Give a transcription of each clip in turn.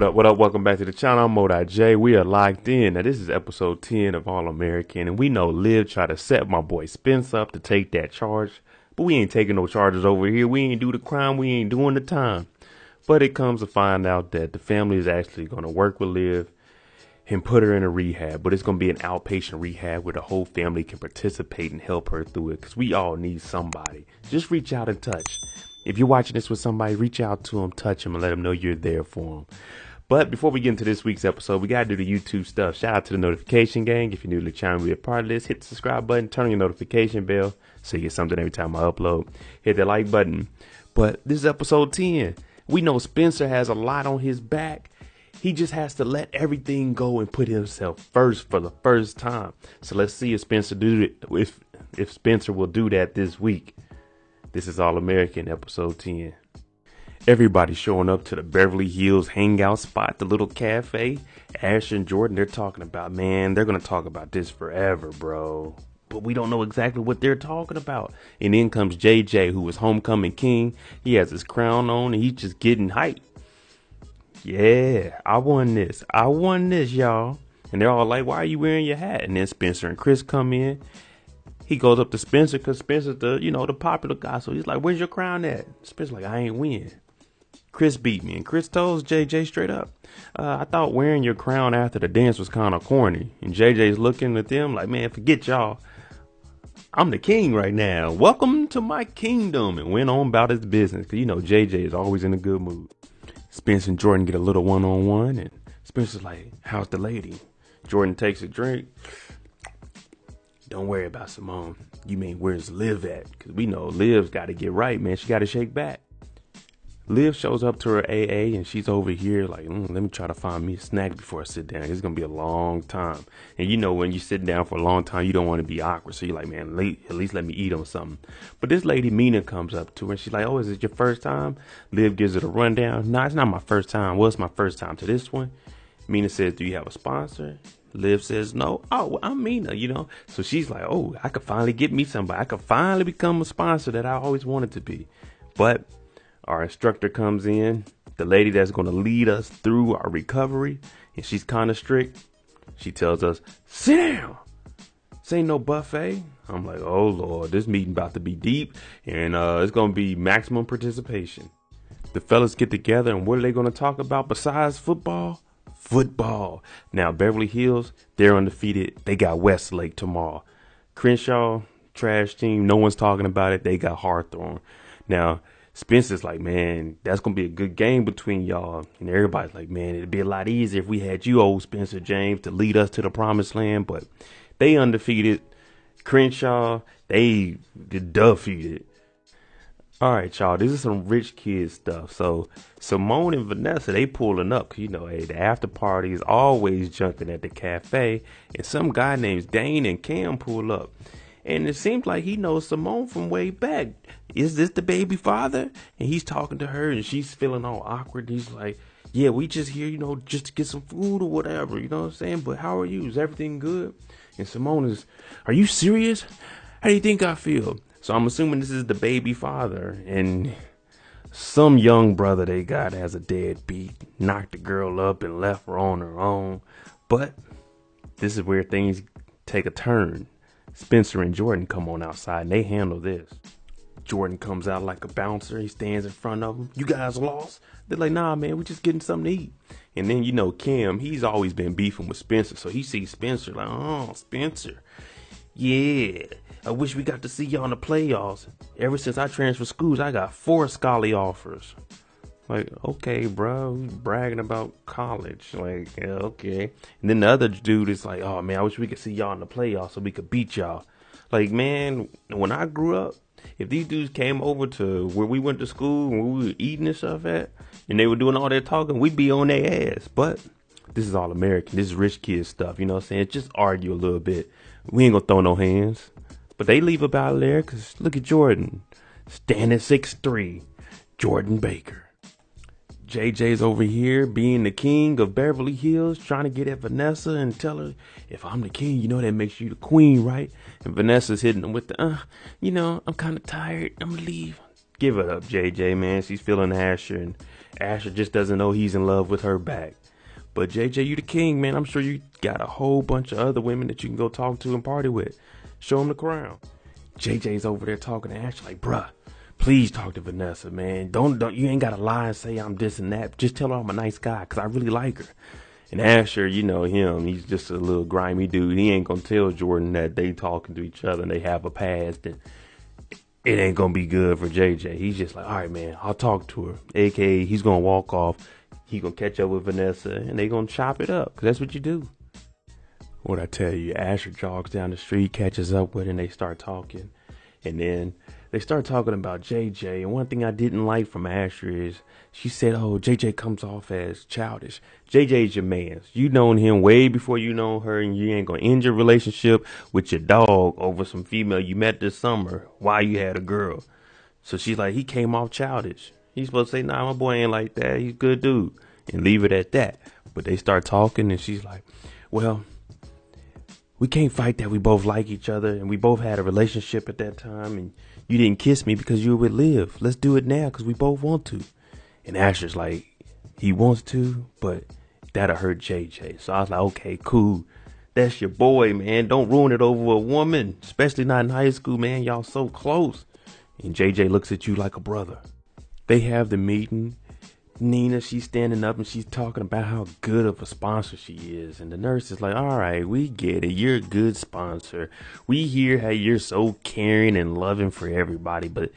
up, what up? Welcome back to the channel. I'm Modi J. We are locked in. Now, this is episode 10 of All American, and we know Liv tried to set my boy Spence up to take that charge, but we ain't taking no charges over here. We ain't do the crime. We ain't doing the time. But it comes to find out that the family is actually going to work with Liv and put her in a rehab, but it's going to be an outpatient rehab where the whole family can participate and help her through it, because we all need somebody. Just reach out and touch. If you're watching this with somebody, reach out to them, touch them, and let them know you're there for them. But before we get into this week's episode, we got to do the YouTube stuff. Shout out to the notification gang. If you're new to the channel, be a part of this. Hit the subscribe button, turn on your notification bell so you get something every time I upload. Hit the like button. But this is episode 10. We know Spencer has a lot on his back. He just has to let everything go and put himself first for the first time. So let's see if Spencer if Spencer will do that this week. This is All American, episode 10. Everybody's showing up to the Beverly Hills hangout spot, the little cafe. Ash and Jordan, they're talking about, man, they're going to talk about this forever, bro. But we don't know exactly what they're talking about. And then comes JJ, who was homecoming king. He has his crown on and he's just getting hyped. Yeah, I won this, y'all. And they're all like, why are you wearing your hat? And then Spencer and Chris come in. He goes up to Spencer because Spencer's the popular guy. So he's like, where's your crown at? Spencer's like, I ain't win. Chris beat me. And Chris told JJ straight up, I thought wearing your crown after the dance was kind of corny. And JJ's looking at them like, man, forget y'all. I'm the king right now. Welcome to my kingdom. And went on about his business. Because, JJ is always in a good mood. Spencer and Jordan get a little one-on-one. And Spencer's like, how's the lady? Jordan takes a drink. Don't worry about Simone. You mean where's Liv at? Because we know Liv's got to get right, man. She got to shake back. Liv shows up to her AA and she's over here like, let me try to find me a snack before I sit down. It's going to be a long time. And when you sit down for a long time, you don't want to be awkward. So you're like, man, at least let me eat on something. But this lady, Mina, comes up to her and she's like, oh, is it your first time? Liv gives it a rundown. No, it's not my first time. Well, it's my first time to this one. Mina says, do you have a sponsor? Liv says, no. Oh, well, I'm Mina, So she's like, oh, I could finally get me somebody. I could finally become a sponsor that I always wanted to be. But our instructor comes in, the lady that's going to lead us through our recovery, and she's kind of strict. She tells us, sit down. This ain't no buffet. I'm like, oh, Lord, this meeting about to be deep, and it's going to be maximum participation. The fellas get together, and what are they going to talk about besides football? Football. Now, Beverly Hills, they're undefeated. They got Westlake tomorrow. Crenshaw, trash team. No one's talking about it. They got Hawthorne. Now, Spencer's like, man, that's going to be a good game between y'all. And everybody's like, man, it'd be a lot easier if we had you, old Spencer James, to lead us to the promised land. But they undefeated. Crenshaw, they defeated. All right, y'all, this is some rich kid stuff. So Simone and Vanessa, they pulling up. Hey, the after party is always jumping at the cafe. And some guy named Dane and Cam pull up. And it seems like he knows Simone from way back. Is this the baby father? And he's talking to her and she's feeling all awkward. He's like, yeah, we just here, just to get some food or whatever. You know what I'm saying? But how are you? Is everything good? And Simone is, are you serious? How do you think I feel? So I'm assuming this is the baby father. And some young brother they got has a deadbeat. Knocked the girl up and left her on her own. But this is where things take a turn. Spencer and Jordan come on outside and they handle this. Jordan comes out like a bouncer. He stands in front of them. You guys lost? They're like, nah, man, we just getting something to eat. And then, Cam, he's always been beefing with Spencer. So he sees Spencer like, oh, Spencer. Yeah, I wish we got to see y'all in the playoffs. Ever since I transferred schools, I got 4 scholarly offers. Like, okay, bro, bragging about college. Like, yeah, okay. And then the other dude is like, oh, man, I wish we could see y'all in the playoffs so we could beat y'all. Like, man, when I grew up, if these dudes came over to where we went to school and we were eating and stuff at, and they were doing all that talking, we'd be on their ass. But this is all American. This is rich kid stuff, you know what I'm saying? Just argue a little bit. We ain't gonna throw no hands. But they leave up out of there because look at Jordan. Standing 6'3", Jordan Baker. JJ's over here being the king of Beverly Hills, trying to get at Vanessa and tell her, if I'm the king, that makes you the queen, right? And Vanessa's hitting him with the, I'm kind of tired. I'm going to leave. Give it up, JJ, man. She's feeling Asher, and Asher just doesn't know he's in love with her back. But JJ, you the king, man. I'm sure you got a whole bunch of other women that you can go talk to and party with. Show them the crown. JJ's over there talking to Asher like, bruh, please talk to Vanessa, man. Don't you ain't gotta lie and say I'm this and that. Just tell her I'm a nice guy, because I really like her. And Asher, you know him, he's just a little grimy dude. He ain't gonna tell Jordan that they talking to each other and they have a past, and it ain't gonna be good for JJ. He's just like, all right, man, I'll talk to her. AKA, he's gonna walk off. He gonna catch up with Vanessa, and they gonna chop it up, because that's what you do. What I tell you, Asher jogs down the street, catches up with her, and they start talking. And then they start talking about JJ. And one thing I didn't like from Asher is she said, oh, JJ comes off as childish. JJ's your man. You known him way before you know her, and you ain't gonna end your relationship with your dog over some female you met this summer while you had a girl. So she's like, he came off childish. He's supposed to say, nah, my boy ain't like that. He's a good dude. And leave it at that. But they start talking, and she's like, well, we can't fight that we both like each other, and we both had a relationship at that time, and you didn't kiss me because you were with Liv. Let's do it now because we both want to. And Asher's like, he wants to, but that'll hurt JJ. So I was like, okay, cool. That's your boy, man. Don't ruin it over a woman, especially not in high school, man. Y'all so close. And JJ looks at you like a brother. They have the meeting. Nina, she's standing up and she's talking about how good of a sponsor she is. And the nurse is like, all right, we get it. You're a good sponsor. We hear how you're so caring and loving for everybody. But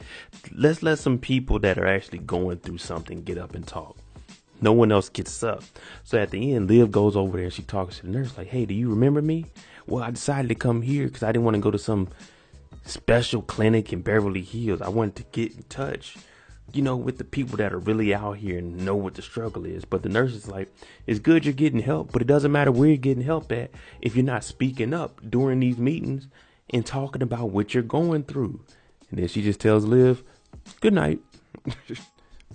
let's let some people that are actually going through something get up and talk. No one else gets up. So at the end, Liv goes over there and she talks to the nurse like, hey, do you remember me? Well, I decided to come here because I didn't want to go to some special clinic in Beverly Hills. I wanted to get in touch, you know, with the people that are really out here and know what the struggle is. But the nurse is like, it's good you're getting help, but it doesn't matter where you're getting help at if you're not speaking up during these meetings and talking about what you're going through. And then she just tells Liv, good night.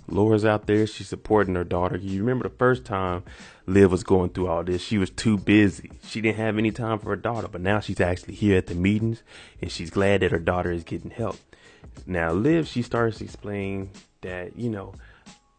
Laura's out there. She's supporting her daughter. You remember the first time Liv was going through all this, she was too busy. She didn't have any time for her daughter, but now she's actually here at the meetings and she's glad that her daughter is getting help. Now, Liv, she starts to explain that, you know,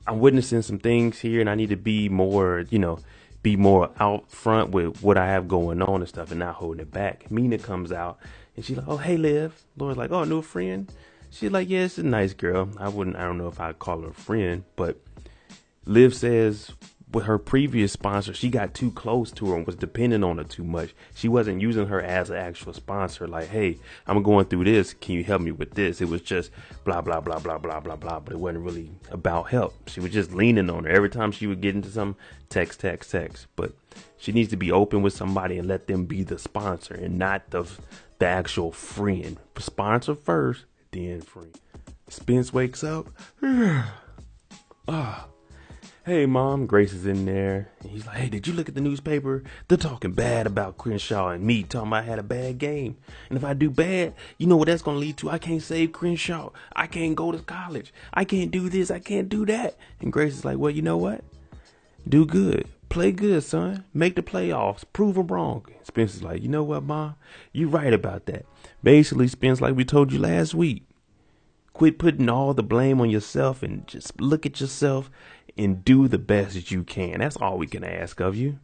I'm witnessing some things here and I need to be more, you know, be more out front with what I have going on and stuff and not holding it back. Mina comes out and she's like, oh, hey, Liv. Laura's like, oh, new friend. She's like, yeah, it's a nice girl. I don't know if I'd call her a friend, but Liv says with her previous sponsor, she got too close to her and was depending on her too much. She wasn't using her as an actual sponsor. Like, hey, I'm going through this. Can you help me with this? It was just blah, blah, blah, blah, blah, blah, blah. But it wasn't really about help. She was just leaning on her. Every time she would get into some text. But she needs to be open with somebody and let them be the sponsor and not the actual friend. Sponsor first, then friend. Spence wakes up. Hey, Mom. Grace is in there. And he's like, hey, did you look at the newspaper? They're talking bad about Crenshaw and me, talking about I had a bad game. And if I do bad, you know what that's going to lead to? I can't save Crenshaw. I can't go to college. I can't do this. I can't do that. And Grace is like, well, you know what? Do good. Play good, son. Make the playoffs. Prove them wrong. And Spence is like, you know what, Mom? You're right about that. Basically, Spence, like we told you last week, quit putting all the blame on yourself and just look at yourself and do the best that you can. That's all we can ask of you.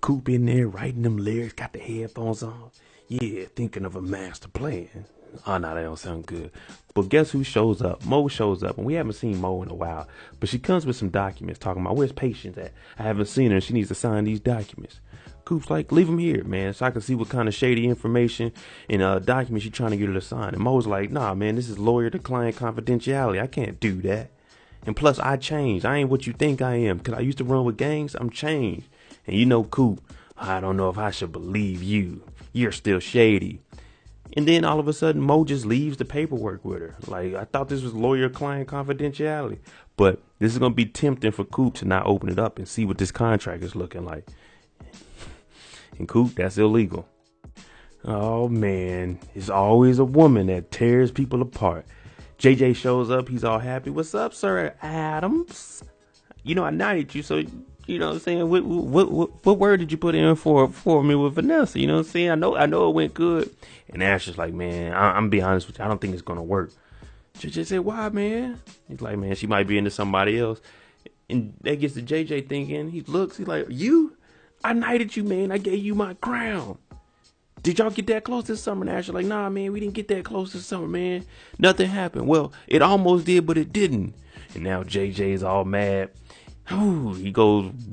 Coop in there writing them lyrics, got the headphones on. Yeah, thinking of a master plan. Oh, no, that don't sound good. But guess who shows up? Mo shows up, and we haven't seen Mo in a while. But she comes with some documents talking about where's Patience at. I haven't seen her. She needs to sign these documents. Coop's like, leave them here, man, so I can see what kind of shady information and documents you're trying to get her to sign. And Mo's like, nah, man, this is lawyer to client confidentiality. I can't do that. And plus, I changed. I ain't what you think I am. Because I used to run with gangs. I'm changed. And you know, Coop, I don't know if I should believe you. You're still shady. And then all of a sudden, Mo just leaves the paperwork with her. Like, I thought this was lawyer-client confidentiality. But this is going to be tempting for Coop to not open it up and see what this contract is looking like. And Coop, that's illegal. Oh, man. It's always a woman that tears people apart. JJ shows up. He's all happy. What's up, Sir Adams? You know, I knighted you, so, you know what I'm saying? What word did you put in for me with Vanessa? You know what I'm saying? I know it went good. And Asher's like, man, I'm be honest with you. I don't think it's going to work. JJ said, why, man? He's like, man, she might be into somebody else. And that gets to JJ thinking. He's like, you? I knighted you, man. I gave you my crown. Did y'all get that close this summer? And Ashley like, nah, man, we didn't get that close this summer, man. Nothing happened. Well, it almost did, but it didn't. And now JJ is all mad. Ooh, he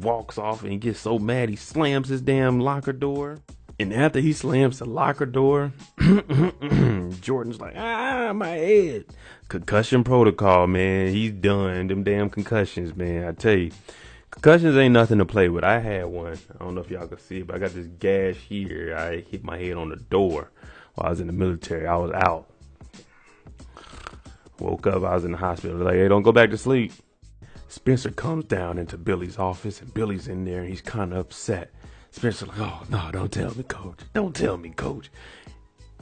walks off, and he gets so mad he slams his damn locker door. And after he slams the locker door, Jordan's like, my head. Concussion protocol, man. He's done. Them damn concussions, man. I tell you, concussions ain't nothing to play with. I had one. I don't know if y'all can see it, but I got this gash here. I hit my head on the door while I was in the military. I was out. Woke up, I was in the hospital. Like, hey, don't go back to sleep. Spencer comes down into Billy's office, and Billy's in there, and he's kind of upset. Spencer's like, oh, no, don't tell me, coach. Don't tell me, coach.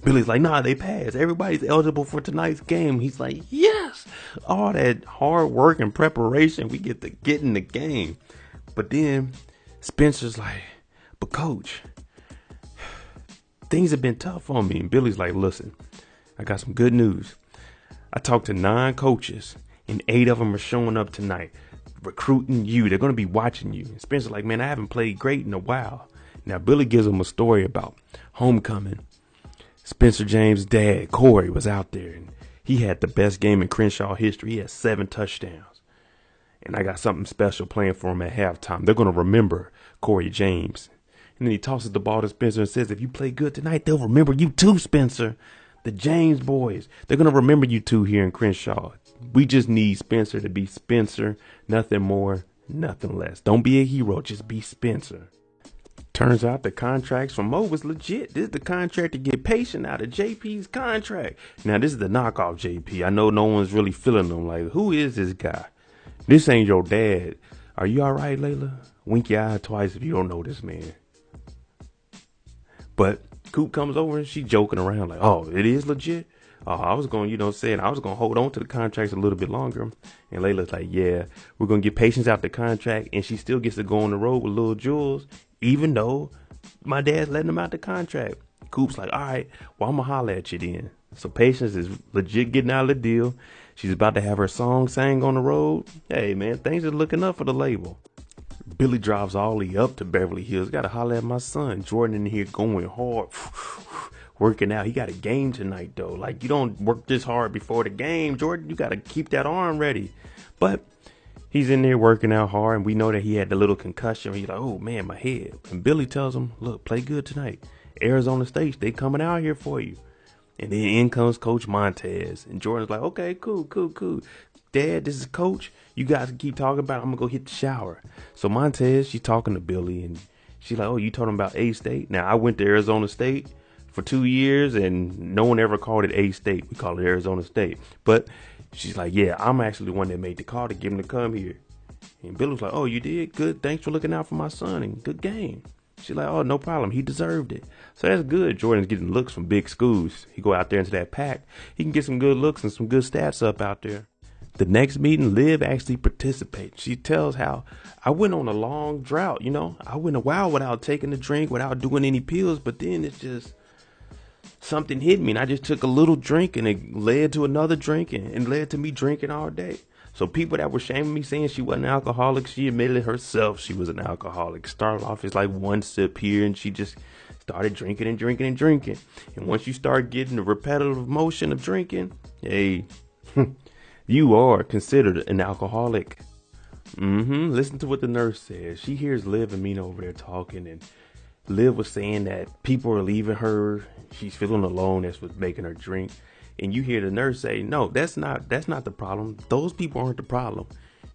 Billy's like, nah, they passed. Everybody's eligible for tonight's game. He's like, yes. All that hard work and preparation, we get to get in the game. But then Spencer's like, but coach, things have been tough on me. And Billy's like, listen, I got some good news. I talked to 9 coaches, and 8 of them are showing up tonight, recruiting you. They're going to be watching you. And Spencer's like, man, I haven't played great in a while. Now, Billy gives him a story about homecoming. Spencer James' dad, Corey, was out there, and he had the best game in Crenshaw history. He had 7 touchdowns. And I got something special playing for him at halftime. They're going to remember Corey James. And then he tosses the ball to Spencer and says, if you play good tonight, they'll remember you too, Spencer. The James boys, they're going to remember you too here in Crenshaw. We just need Spencer to be Spencer. Nothing more, nothing less. Don't be a hero. Just be Spencer. Turns out the contracts from Mo was legit. This is the contract to get Patient out of JP's contract. Now, this is the knockoff JP. I know no one's really feeling him. Like, who is this guy? This ain't your dad. Are you all right, Layla? Wink your eye twice if you don't know this man. But Coop comes over and she's joking around like, oh, it is legit? I was going to, I was going to hold on to the contracts a little bit longer. And Layla's like, yeah, we're going to get Patience out the contract. And she still gets to go on the road with Lil Jules, even though my dad's letting him out the contract. Coop's like, all right, well, I'm going to holler at you then. So Patience is legit getting out of the deal. She's about to have her song sang on the road. Hey, man, things are looking up for the label. Billy drives all the way up to Beverly Hills. Got to holler at my son. Jordan in here going hard. Working out. He got a game tonight, though. Like, you don't work this hard before the game, Jordan. You got to keep that arm ready. But he's in there working out hard, and we know that he had the little concussion. He's like, oh, man, my head. And Billy tells him, look, play good tonight. Arizona State, they coming out here for you. And then in comes Coach Montez. And Jordan's like, okay, cool. Dad, this is Coach. You guys can keep talking about it. I'm going to go hit the shower. So Montez, she's talking to Billy, and she's like, oh, you told him about A-State? Now, I went to Arizona State for 2 years, and no one ever called it A-State. We call it Arizona State. But she's like, yeah, I'm actually the one that made the call to get him to come here. And Billy was like, oh, you did? Good. Thanks for looking out for my son, and good game. She's like, oh, no problem. He deserved it. So that's good. Jordan's getting looks from big schools. He go out there into that pack. He can get some good looks and some good stats up out there. The next meeting, Liv actually participates. She tells how I went on a long drought, I went a while without taking a drink, without doing any pills, but then it's just something hit me, and I just took a little drink, and it led to another drink, and led to me drinking all day. So people that were shaming me saying she wasn't an alcoholic, she admitted herself she was an alcoholic. Started off as like one sip here, and she just started drinking. And once you start getting the repetitive motion of drinking, hey, you are considered an alcoholic. Listen to what the nurse says. She hears Liv and Mina over there talking, and Liv was saying that people are leaving her. She's feeling alone. That's what's making her drink. And you hear the nurse say, no, that's not the problem. Those people aren't the problem.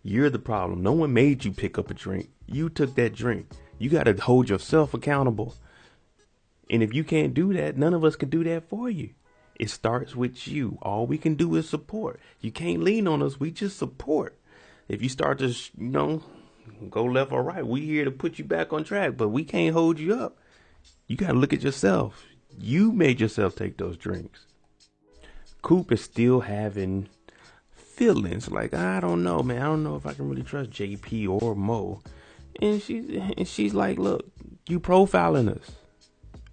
You're the problem. No one made you pick up a drink. You took that drink. You got to hold yourself accountable. And if you can't do that, none of us can do that for you. It starts with you. All we can do is support. You can't lean on us. We just support. If you start to, go left or right, we here to put you back on track, but we can't hold you up. You got to look at yourself. You made yourself take those drinks. Coop is still having feelings like, I don't know, man. I don't know if I can really trust JP or Mo. And she's like, look, you profiling us.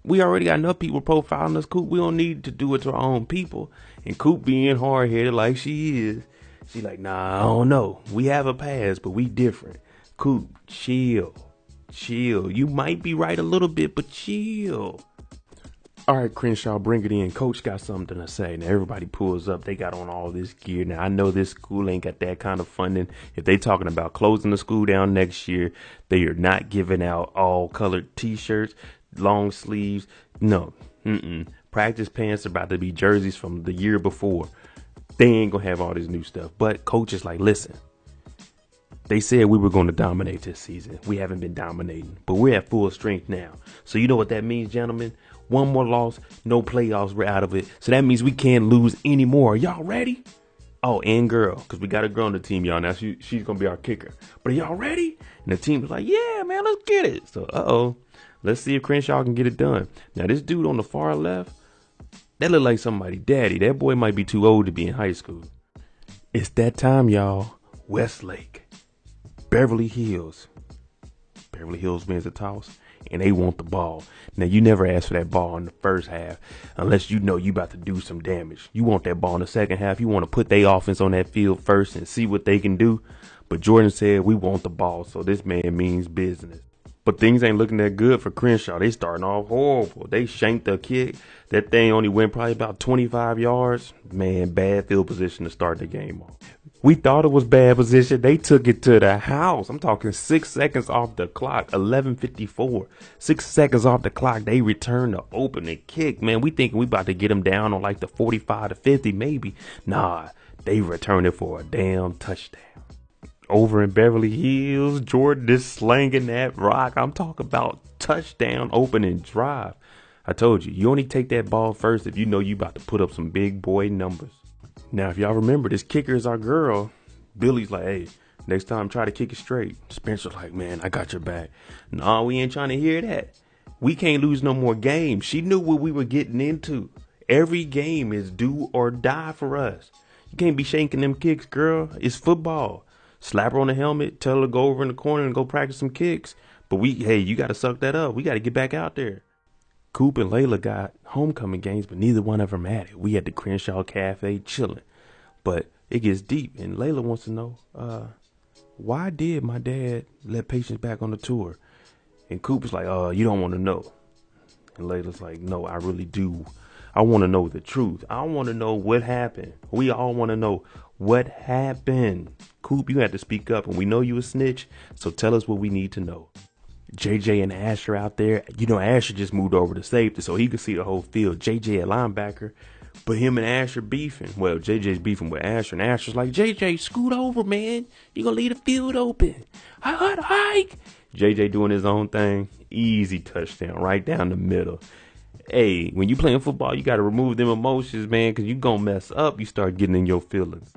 We already got enough people profiling us, Coop. We don't need to do it to our own people. And Coop being hard-headed like she is, she like, nah, I don't know. We have a past, but we different. Coop, chill. Chill. You might be right a little bit, but chill. All right, Crenshaw, bring it in. Coach got something to say. Now, everybody pulls up. They got on all this gear. Now, I know this school ain't got that kind of funding. If they talking about closing the school down next year, they are not giving out all colored T-shirts, long sleeves. No. Practice pants are about to be jerseys from the year before. They ain't going to have all this new stuff. But Coach is like, listen. They said we were going to dominate this season. We haven't been dominating, but we're at full strength now. So you know what that means, gentlemen? One more loss, no playoffs, we're out of it. So that means we can't lose anymore. Y'all ready? Oh, and girl, because we got a girl on the team, y'all. Now she's going to be our kicker. But are y'all ready? And the team was like, yeah, man, let's get it. So, let's see if Crenshaw can get it done. Now, this dude on the far left, that look like somebody's daddy. That boy might be too old to be in high school. It's that time, y'all. Westlake. Beverly Hills. Beverly Hills wins the toss, and they want the ball. Now, you never ask for that ball in the first half unless you know you about to do some damage. You want that ball in the second half. You want to put their offense on that field first and see what they can do. But Jordan said we want the ball, so this man means business. But things ain't looking that good for Crenshaw. They starting off horrible. They shanked the kick. That thing only went probably about 25 yards. Man, bad field position to start the game off. We thought it was bad position. They took it to the house. I'm talking 6 seconds off the clock, 11:54. 6 seconds off the clock. They returned the opening kick. Man, we thinking we about to get them down on like the 45 to 50 maybe. Nah, they returned it for a damn touchdown. Over in Beverly Hills, Jordan is slanging that rock. I'm talking about touchdown opening drive. I told you, you only take that ball first if you know you about to put up some big boy numbers. Now, if y'all remember, this kicker is our girl. Billy's like, hey, next time try to kick it straight. Spencer's like, man, I got your back. No, we ain't trying to hear that. We can't lose no more games. She knew what we were getting into. Every game is do or die for us. You can't be shanking them kicks, girl. It's football. Slap her on the helmet, tell her to go over in the corner and go practice some kicks. But you got to suck that up. We got to get back out there. Coop and Layla got homecoming games, but neither one of them had it. We at the Crenshaw Cafe chilling. But it gets deep, and Layla wants to know, why did my dad let Patience back on the tour? And Coop is like, you don't want to know. And Layla's like, no, I really do. I want to know the truth. I want to know what happened. We all want to know what happened. Coop, you had to speak up, and we know you a snitch, so tell us what we need to know. JJ and Asher out there. You know, Asher just moved over to safety, so he could see the whole field. JJ a linebacker, but him and Asher beefing. Well, JJ's beefing with Asher, and Asher's like, JJ, scoot over, man. You gonna leave the field open. Hike. JJ doing his own thing. Easy touchdown, right down the middle. Hey, when you playing football, you got to remove them emotions, man, because you going to mess up. You start getting in your feelings.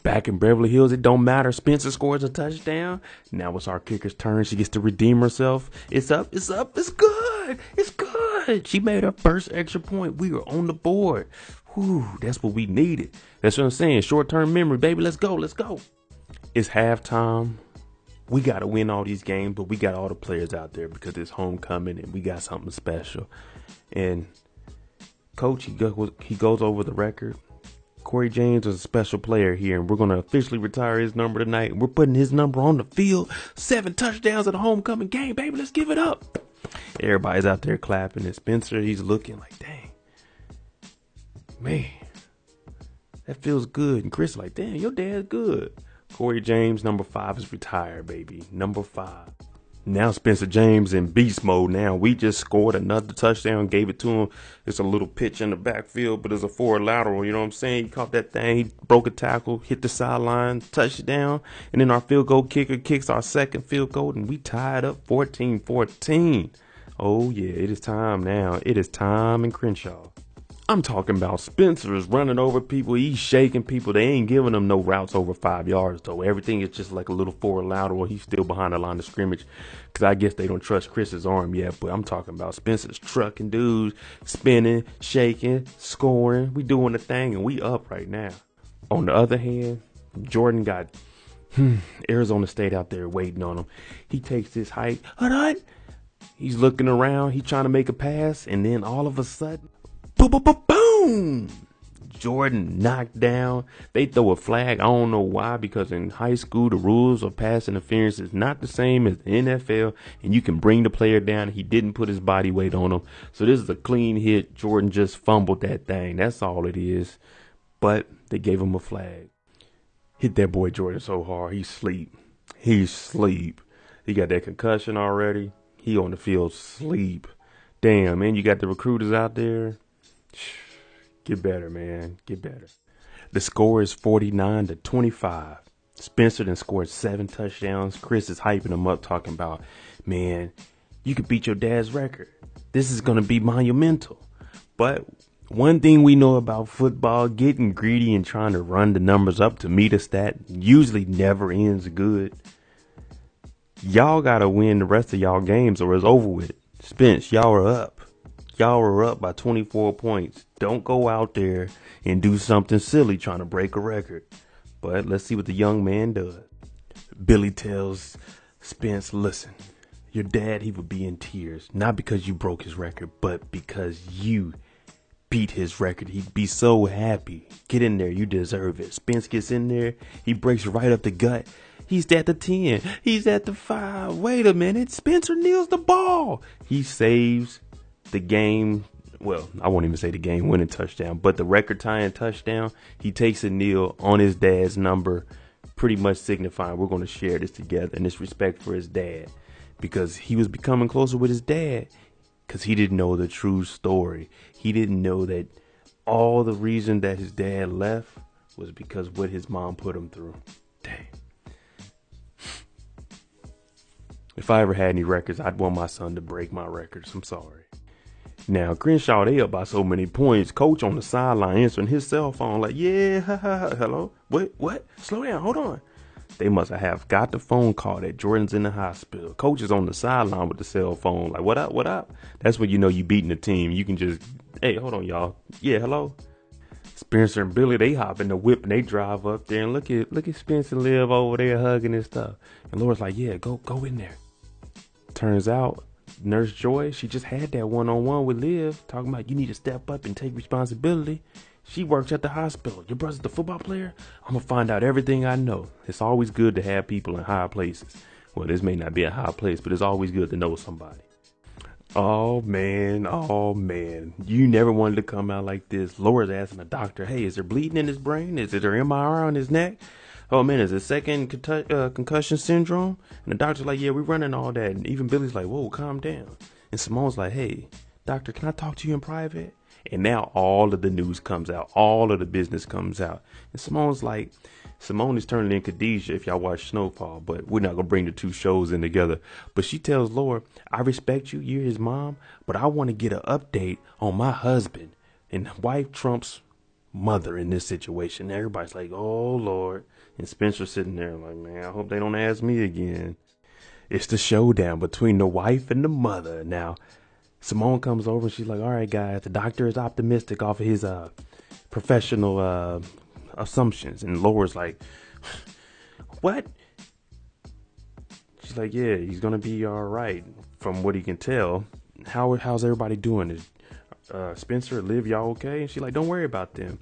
Back in Beverly Hills, it don't matter. Spencer scores a touchdown. Now it's our kicker's turn. She gets to redeem herself. It's up. It's good. It's good. She made her first extra point. We were on the board. Whew, that's what we needed. That's what I'm saying. Short-term memory, baby. Let's go. It's halftime. We got to win all these games, but we got all the players out there because it's homecoming and we got something special. And Coach, he goes over the record. Corey James was a special player here, and we're going to officially retire his number tonight. We're putting his number on the field. 7 touchdowns at a homecoming game, baby. Let's give it up. Everybody's out there clapping, and Spencer, he's looking like, dang, man, that feels good. And Chris is like, damn, your dad's good. Corey James, number 5, is retired, baby. Number 5. Now Spencer James in beast mode now. We just scored another touchdown, gave it to him. It's a little pitch in the backfield, but it's a forward lateral. You know what I'm saying? He caught that thing. He broke a tackle, hit the sideline, touchdown. And then our field goal kicker kicks our second field goal, and we tied up 14-14. Oh, yeah, it is time now. It is time in Crenshaw. I'm talking about Spencer is running over people. He's shaking people. They ain't giving him no routes over 5 yards, though. Everything is just like a little forward lateral. He's still behind the line of scrimmage because I guess they don't trust Chris's arm yet. But I'm talking about Spencer's trucking dudes, spinning, shaking, scoring. We doing the thing, and we up right now. On the other hand, Jordan got Arizona State out there waiting on him. He takes this hike. He's looking around. He's trying to make a pass. And then all of a sudden, boom, boom, boom, boom. Jordan knocked down. They throw a flag. I don't know why, because in high school, the rules of pass interference is not the same as the NFL. And you can bring the player down. He didn't put his body weight on him. So this is a clean hit. Jordan just fumbled that thing. That's all it is. But they gave him a flag. Hit that boy Jordan so hard. He's sleep. He's sleep. He got that concussion already. He on the field sleep. Damn, man. You got the recruiters out there. Get better, man. Get better. The score is 49-25. Spencer then scored 7 touchdowns. Chris is hyping him up, talking about, man, you could beat your dad's record. This is going to be monumental. But one thing we know about football, getting greedy and trying to run the numbers up to meet a stat usually never ends good. Y'all got to win the rest of y'all games or it's over with. Spence, y'all are up. Y'all are up by 24 points. Don't go out there and do something silly trying to break a record. But let's see what the young man does. Billy tells Spence, listen, your dad, he would be in tears. Not because you broke his record, but because you beat his record. He'd be so happy. Get in there. You deserve it. Spence gets in there. He breaks right up the gut. He's at the 10. He's at the 5. Wait a minute. Spencer kneels the ball. He saves the game. Well, I won't even say the game winning touchdown, but the record tying touchdown. He takes a kneel on his dad's number, pretty much signifying we're going to share this together, and this respect for his dad, because he was becoming closer with his dad because he didn't know the true story. He didn't know that all the reason that his dad left was because what his mom put him through. Dang. If I ever had any records, I'd want my son to break my records. I'm sorry. Now, Crenshaw, they up by so many points. Coach on the sideline answering his cell phone like, yeah, hello? What? Slow down, hold on. They must have got the phone call that Jordan's in the hospital. Coach is on the sideline with the cell phone like, what up? That's when you know you beating the team. You can just, hey, hold on, y'all. Yeah, hello? Spencer and Billy, they hop in the whip and they drive up there and look at Spencer live over there hugging and stuff. And Laura's like, yeah, go in there. Turns out, Nurse Joy, she just had that one-on-one with Liv, talking about you need to step up and take responsibility. She works at the hospital. Your brother's the football player? I'm going to find out everything I know. It's always good to have people in high places. Well, this may not be a high place, but it's always good to know somebody. Oh, man. You never wanted to come out like this. Laura's asking the doctor, hey, is there bleeding in his brain? Is there MRI on his neck? Oh, man, is it second concussion syndrome? And the doctor's like, yeah, we're running all that. And even Billy's like, whoa, calm down. And Simone's like, hey, doctor, can I talk to you in private? And now all of the news comes out. All of the business comes out. And Simone's like, Simone is turning in Khadijah if y'all watch Snowfall. But we're not going to bring the two shows in together. But she tells Laura, I respect you. You're his mom. But I want to get an update on my husband. And wife trumps mother in this situation. Everybody's like, oh, Lord. And Spencer sitting there like, man, I hope they don't ask me again. It's the showdown between the wife and the mother. Now, Simone comes over and she's like, all right, guys, the doctor is optimistic off of his professional assumptions. And Laura's like, what? She's like, yeah, he's going to be all right from what he can tell. How's everybody doing? Is Spencer, Liv, y'all okay? And she's like, don't worry about them.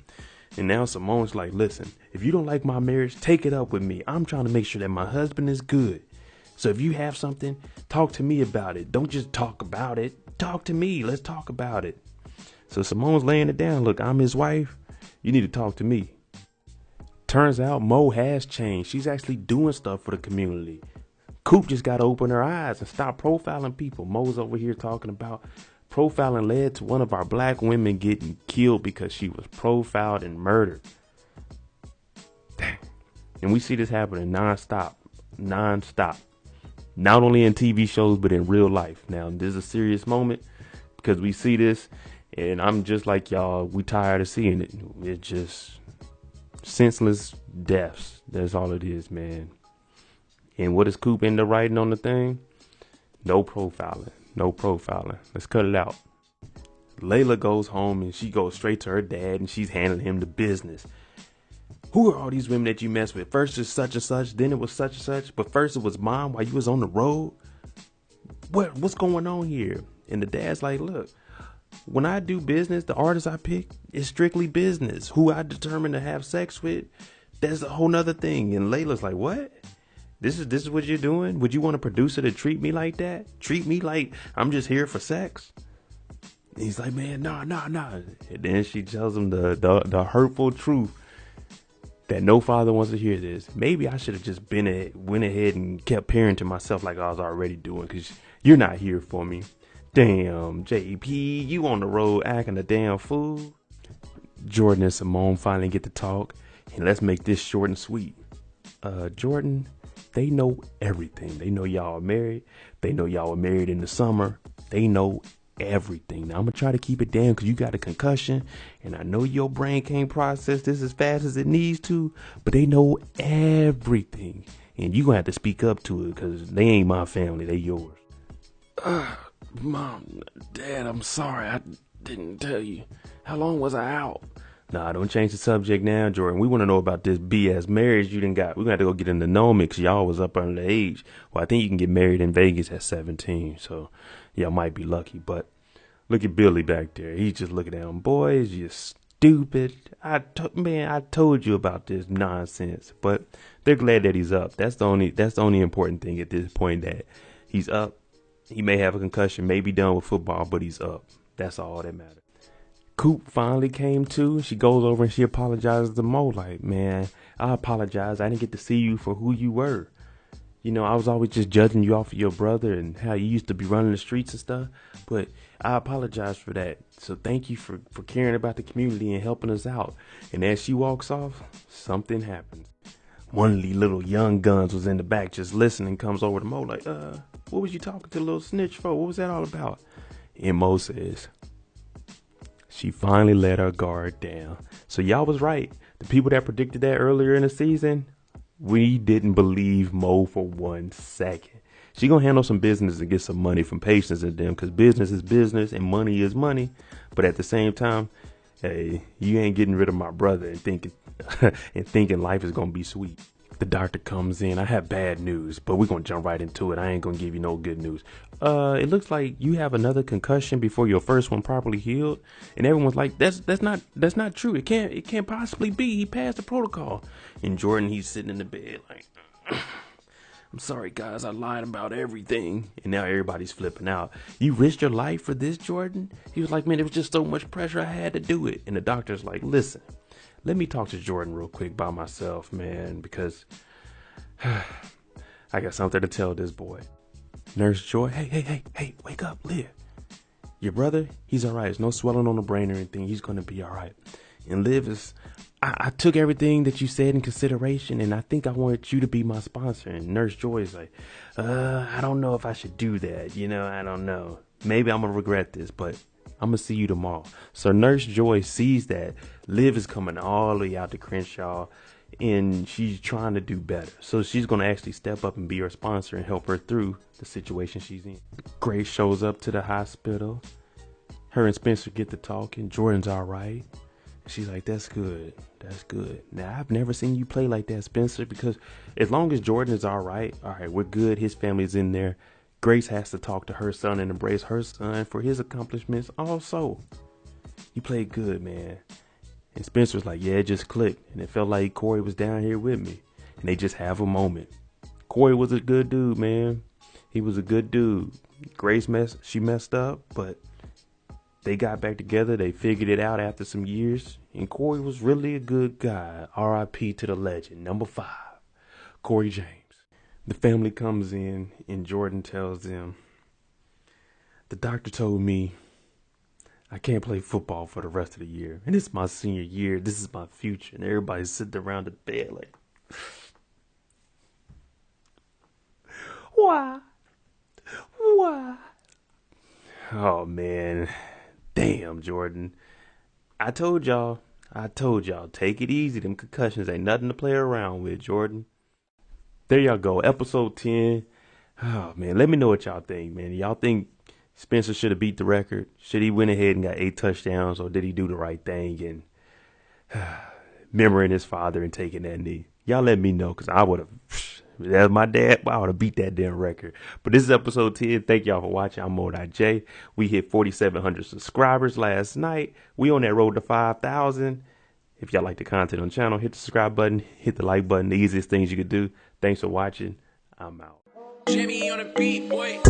And now Simone's like, listen, if you don't like my marriage, take it up with me. I'm trying to make sure that my husband is good. So if you have something, talk to me about it. Don't just talk about it. Talk to me. Let's talk about it. So Simone's laying it down. Look, I'm his wife. You need to talk to me. Turns out Mo has changed. She's actually doing stuff for the community. Coop just got to open her eyes and stop profiling people. Mo's over here talking about profiling led to one of our black women getting killed because she was profiled and murdered. Dang. And we see this happening nonstop. Not only in TV shows, but in real life. Now, this is a serious moment because we see this, and I'm just like y'all, we tired of seeing it. It's just senseless deaths. That's all it is, man. And what does Coop end up writing on the thing? No profiling. Let's cut it out. Layla goes home and she goes straight to her dad and she's handing him the business. Who are all these women that you mess with? First it's such and such, then it was such and such, but first it was mom while you was on the road. what's going on here? And the dad's like, look, when I do business, the artist I pick is strictly business. Who I determine to have sex with, that's a whole nother thing. And Layla's like, what? This is what you're doing? Would you want a producer to treat me like that? Treat me like I'm just here for sex? And he's like, man, nah. And then she tells him the hurtful truth that no father wants to hear this. Maybe I should have just went ahead and kept parenting myself like I was already doing, because you're not here for me. Damn, JP, you on the road acting a damn fool. Jordan and Simone finally get to talk, and let's make this short and sweet. Jordan, they know everything. They know y'all are married. They know y'all were married in the summer. They know everything. Now I'm gonna try to keep it down because you got a concussion, and I know your brain can't process this as fast as it needs to, but they know everything, and you gonna have to speak up to it because they ain't my family, they yours. Mom, Dad, I'm sorry, I didn't tell you. How long was I out? Nah, don't change the subject now, Jordan. We want to know about this BS marriage you done got. We're going to have to go get into know me because y'all was up under the age. Well, I think you can get married in Vegas at 17, so y'all might be lucky. But look at Billy back there. He's just looking at him. Boys, you stupid. I told you about this nonsense. But they're glad that he's up. That's the only important thing at this point, that he's up. He may have a concussion, may be done with football, but he's up. That's all that matters. Coop finally came to. She goes over and she apologizes to Mo. Like, man, I apologize. I didn't get to see you for who you were. You know, I was always just judging you off of your brother and how you used to be running the streets and stuff. But I apologize for that. So thank you for caring about the community and helping us out. And as she walks off, something happens. One of these little young guns was in the back just listening, comes over to Mo like, what was you talking to the little snitch for? What was that all about? And Mo says, she finally let her guard down. So y'all was right. The people that predicted that earlier in the season, we didn't believe Mo for 1 second. She gonna handle some business and get some money from Patience and them, because business is business and money is money. But at the same time, hey, you ain't getting rid of my brother and thinking life is gonna be sweet. The doctor comes in. I have bad news, but we're going to jump right into it. I ain't going to give you no good news. It looks like you have another concussion before your first one properly healed. And everyone's like, that's not true. It can't possibly be. He passed the protocol. And Jordan, he's sitting in the bed like, I'm sorry, guys. I lied about everything. And now everybody's flipping out. You risked your life for this, Jordan? He was like, man, it was just so much pressure. I had to do it. And the doctor's like, listen. Let me talk to Jordan real quick by myself, man, because I got something to tell this boy. Nurse Joy, hey, wake up, Liv. Your brother, he's all right. There's no swelling on the brain or anything. He's going to be all right. And Liv I took everything that you said in consideration, and I think I wanted you to be my sponsor. And Nurse Joy is like, I don't know if I should do that. I don't know. Maybe I'm going to regret this, but I'm going to see you tomorrow. So Nurse Joy sees that Liv is coming all the way out to Crenshaw, and she's trying to do better. So she's going to actually step up and be her sponsor and help her through the situation she's in. Grace shows up to the hospital. Her and Spencer get to talking. Jordan's all right. She's like, that's good. That's good. Now, I've never seen you play like that, Spencer, because as long as Jordan is all right, we're good. His family's in there. Grace has to talk to her son and embrace her son for his accomplishments also. You played good, man. And Spencer's like, yeah, it just clicked. And it felt like Corey was down here with me. And they just have a moment. Corey was a good dude, man. He was a good dude. Grace messed up, but they got back together. They figured it out after some years. And Corey was really a good guy. R.I.P. to the legend. Number 5, Corey James. The family comes in and Jordan tells them, the doctor told me I can't play football for the rest of the year. And it's my senior year. This is my future. And everybody's sitting around the bed like, why? Oh, man. Damn, Jordan. I told y'all, take it easy. Them concussions ain't nothing to play around with, Jordan. There y'all go, episode 10. Oh, man, let me know what y'all think, man. Y'all think Spencer should have beat the record? Should he went ahead and got 8 touchdowns, or did he do the right thing and remembering his father and taking that knee? Y'all let me know, because I would have That's my dad. I ought to beat that damn record. But this is episode 10. Thank y'all for watching. I'm Mo.J. We hit 4,700 subscribers last night. We on that road to 5,000. If y'all like the content on the channel, hit the subscribe button, hit the like button. The easiest things you could do. Thanks for watching. I'm out. Jimmy on the beat, boy.